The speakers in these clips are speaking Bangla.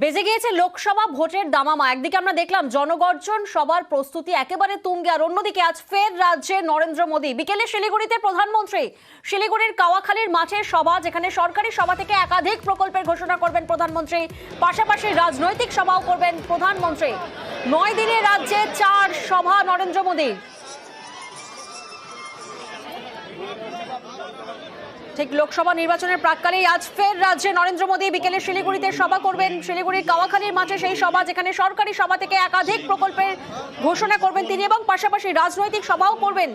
বেজে গিয়েছে লোকসভা ভোটের দামামা। একদিকে আমরা দেখলাম জনগর্জন, সবার প্রস্তুতি একেবারে তুঙ্গে, আর অন্যদিকে আজ ফের রাজ্যে নরেন্দ্র মোদী। বিকেলে শিলিগুড়িতে প্রধানমন্ত্রী, শিলিগুড়ির কাওয়াখালীর মাঠে সভা, যেখানে সরকারি সভা থেকে একাধিক প্রকল্পের ঘোষণা করবেন প্রধানমন্ত্রী, পাশাপাশি রাজনৈতিক সভাও করবেন প্রধানমন্ত্রী। 9 দিনে রাজ্যে 4 সভা নরেন্দ্র মোদী। ঠিক লোকসভা নির্বাচনের প্রাক্কালেই আজ ফের রাজ্যে নরেন্দ্র মোদী বিকেলে শিলিগুড়িতে সভা করবেন। শিলিগুড়ির কাওয়াখালীর মাঠে সেই সভা, যেখানে সরকারি সভা থেকে একাধিক প্রকল্পের ঘোষণা করবেন তিনি, এবং পাশাপাশি রাজনৈতিক সভাও করবেন।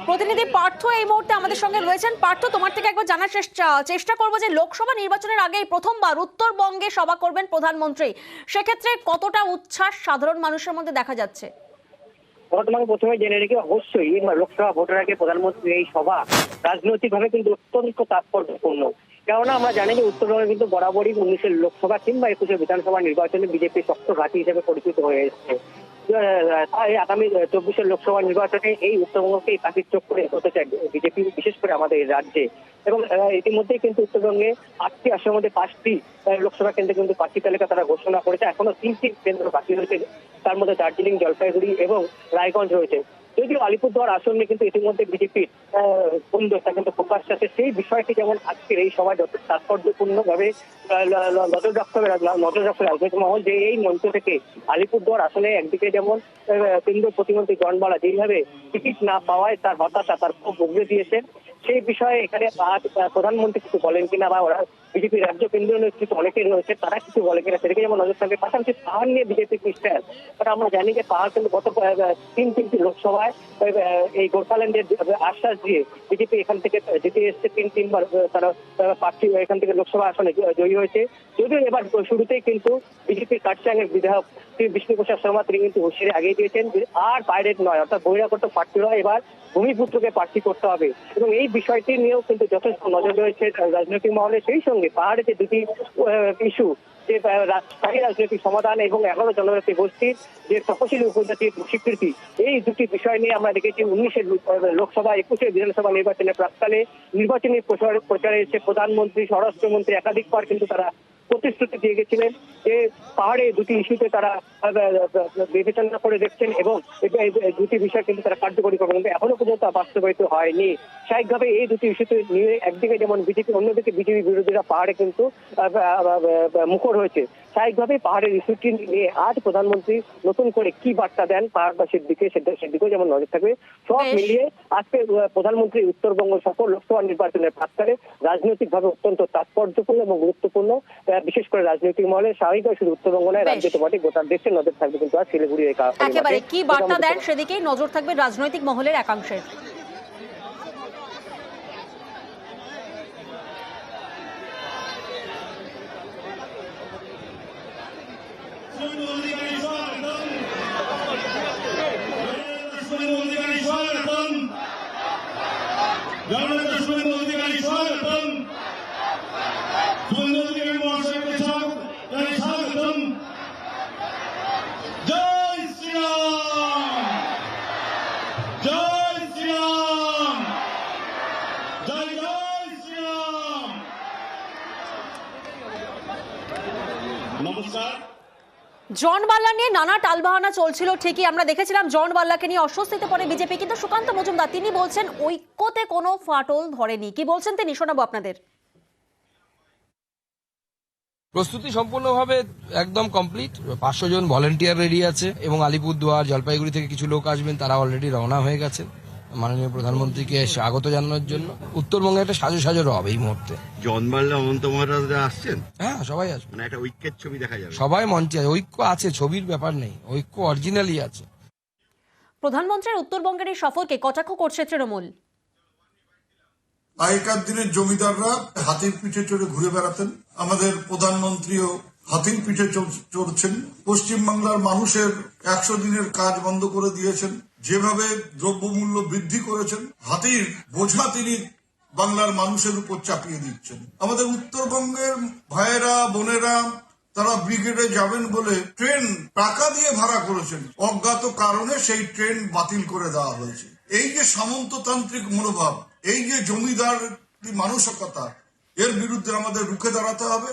প্রতিনিধি পার্থ এই মুহূর্তে আমাদের সঙ্গে রয়েছেন। পার্থ, তোমার থেকে একবার জানার চেষ্টা করবো যে লোকসভা নির্বাচনের আগেই প্রথমবার উত্তরবঙ্গে সভা করবেন প্রধানমন্ত্রী, সেক্ষেত্রে কতটা উচ্ছ্বাস সাধারণ মানুষের মধ্যে দেখা যাচ্ছে? তোমাকে প্রথমে জেনে রেখে, অবশ্যই লোকসভা ভোটের আগে প্রধানমন্ত্রীর এই সভা রাজনৈতিকভাবে কিন্তু অত্যন্ত তাৎপর্যপূর্ণ। কেননা আমরা জানি যে উত্তরবঙ্গে কিন্তু বরাবরই 19-এর লোকসভা কিংবা 21-এর বিধানসভা নির্বাচনে বিজেপি শক্ত ঘাঁটি হিসেবে পরিচিত হয়ে এসেছে। তাই আগামী 24-এর লোকসভা নির্বাচনে এই উত্তরবঙ্গকে পাখির চোখ করে হতে চায় বিজেপি, বিশেষ করে আমাদের রাজ্যে। এবং ইতিমধ্যেই কিন্তু উত্তরবঙ্গে 8টি আসনের মধ্যে 5টি লোকসভা কেন্দ্রে কিন্তু প্রার্থী তালিকা তারা ঘোষণা করেছে। এখনো 3টি কেন্দ্র বাকি রয়েছে, তার মধ্যে দার্জিলিং, জলপাইগুড়ি এবং রায়গঞ্জ রয়েছে। যদিও আলিপুরদুয়ার আসন নিয়ে কিন্তু ইতিমধ্যে বিজেপির বন্ধুতা কিন্তু প্রকাশ আছে। সেই বিষয়টি যেমন আজকের এই সভায় যত তাৎপর্যপূর্ণ ভাবে নজর রাখতে রাজনৈতিক মহল, যে এই মঞ্চ থেকে আলিপুরদুয়ার আসনে একদিকে যেমন কেন্দ্রীয় প্রতিমন্ত্রী জন বালা যেভাবে টিকিট না পাওয়ায় তার হতাশা, তার খুব উগরে দিয়েছেন, সেই বিষয়ে এখানে প্রধানমন্ত্রী কিছু বলেন কিনা, বা ওরা বিজেপির রাজ্য কেন্দ্রীয় নেতৃত্ব অনেকেই রয়েছে, তারা কিছু বলে কিনা, সেদিকে যেমন নজর থাকবে। পাশাপাশি পাহাড় নিয়ে বিজেপি নিষ্ঠার, কারণ আমরা জানি যে পাহাড় কিন্তু গত 3টি লোকসভায় এই গোর্খাল্যান্ডের আশ্বাস দিয়ে বিজেপি এখান থেকে জিতে এসছে। 3বার তারা প্রার্থী এখান থেকে লোকসভা আসনে জয়ী হয়েছে। যদিও এবার শুরুতেই কিন্তু বিজেপির কাটচাঙের বিধায়ক বিষ্ণু প্রসাদ শর্মা তিনি কিন্তু হুঁশিয়ারি আগিয়ে দিয়েছেন যে আর বাইরের নয়, অর্থাৎ বহিরাগত প্রার্থীরা এবার ভূমিপুত্রকে প্রার্থী করতে হবে। এবং এই বিষয়টি নিয়েও কিন্তু যথেষ্ট নজর রয়েছে রাজনৈতিক মহলে। সেই সঙ্গে পাহাড়ে যে দুটি ইস্যু, যে স্থায়ী রাজনৈতিক সমাধান এবং 11 জনজাতি গোষ্ঠীর যে তপশিলি উপজাতির স্বীকৃতি, এই দুটি বিষয় নিয়ে আমরা দেখেছি 19-এর লোকসভা, 21-এর বিধানসভা নির্বাচনের প্রাক্কালে নির্বাচনী প্রচারে এসে প্রধানমন্ত্রী, স্বরাষ্ট্রমন্ত্রী একাধিকবার কিন্তু তারা প্রতিশ্রুতি দিয়ে গেছিলেন যে পাহাড়ে দুটি ইস্যুতে তারা বিবেচনা করে দেখছেন এবং দুটি বিষয় কিন্তু তারা কার্যকরী করবেন, কিন্তু এখনো পর্যন্ত বাস্তবায়িত হয়নি। স্বাভাবিকভাবে এই দুটি ইস্যুতে নিয়ে একদিকে যেমন বিজেপি, অন্যদিকে বিজেপি বিরোধীরা পাহাড়ে কিন্তু মুখর হয়েছে। স্বাভাবিকভাবে পাহাড়ের ইস্যুটি নিয়ে আজ প্রধানমন্ত্রী নতুন করে কি বার্তা দেন পাহাড়বাসীর দিকে, সেদিকেও যেমন নজর থাকবে। সব মিলিয়ে আজকে প্রধানমন্ত্রী উত্তরবঙ্গ সফর লোকসভা নির্বাচনের প্রাক্কালে রাজনৈতিকভাবে অত্যন্ত তাৎপর্যপূর্ণ এবং গুরুত্বপূর্ণ, বিশেষ করে রাজনৈতিক মহলে। স্বাভাবিকভাবে শুধু উত্তরবঙ্গ নয়, রাজ্যে তোমাকে গোটা দেশের নজর থাকবে কিন্তু আর শিলিগুড়ি একেবারে কি বার্তা দেন সেদিকেই নজর থাকবে রাজনৈতিক মহলের একাংশের। জন বাল্লা নিয়ে নানা টালবাহানা চলছিল, ঠিকই আমরা দেখেছিলাম জন বাল্লাকে নিয়ে অস্বস্তিতে পড়ে বিজেপি, কিন্তু সুকান্ত মজুমদার তিনি বলছেন ঐক্যতে কোনো ফাটল ধরেনি। কি বলছেন তিনি, শোনাবো আপনাদের। প্রস্তুতি সম্পূর্ণভাবে একদম কমপ্লিট। 500 জন ভলেন্টিয়ার রেডি আছে এবং আলিপুরদুয়ার, জলপাইগুড়ি থেকে কিছু লোক আসবেন, তারা অলরেডি রওনা হয়ে গেছে মাননীয় প্রধানমন্ত্রীকে স্বাগত জানানোর জন্য। উত্তরবঙ্গে একটা সাজো রব এই মুহূর্তে। জন বাল্লা, অনন্ত মহারাজরা আসছেন? হ্যাঁ, সবাই আসবে। মানে একটা ঐক্যের ছবি দেখা যাবে, সবাই মঞ্চে। ঐক্য আছে, ছবির ব্যাপার নেই, ঐক্য অরিজিনালি আছে। প্রধানমন্ত্রীর উত্তরবঙ্গের এই সফরকে কটাক্ষ করছে তৃণমূল। আগেকার দিনের জমিদাররা হাতির পিঠে চড়ে ঘুরে বেড়াতেন, আমাদের প্রধানমন্ত্রীও হাতির পিঠে চড়ছেন। পশ্চিমবাংলার মানুষের 100 দিনের কাজ বন্ধ করে দিয়েছেন, যেভাবে দ্রব্যমূল্য বৃদ্ধি করেছেন, হাতির বোঝা তিনি বাংলার মানুষের উপর চাপিয়ে দিচ্ছেন। আমাদের উত্তরবঙ্গের ভাইয়েরা, বোনেরা তারা ব্রিগেডে যাবেন বলে ট্রেন টাকা দিয়ে ভাড়া করেছেন, অজ্ঞাত কারণে সেই ট্রেন বাতিল করে দেওয়া হয়েছে। এই যে সামন্ততান্ত্রিক মনোভাব, এই যে জমিদার মানসিকতা, এর বিরুদ্ধে আমাদের রুখে দাঁড়াতে হবে।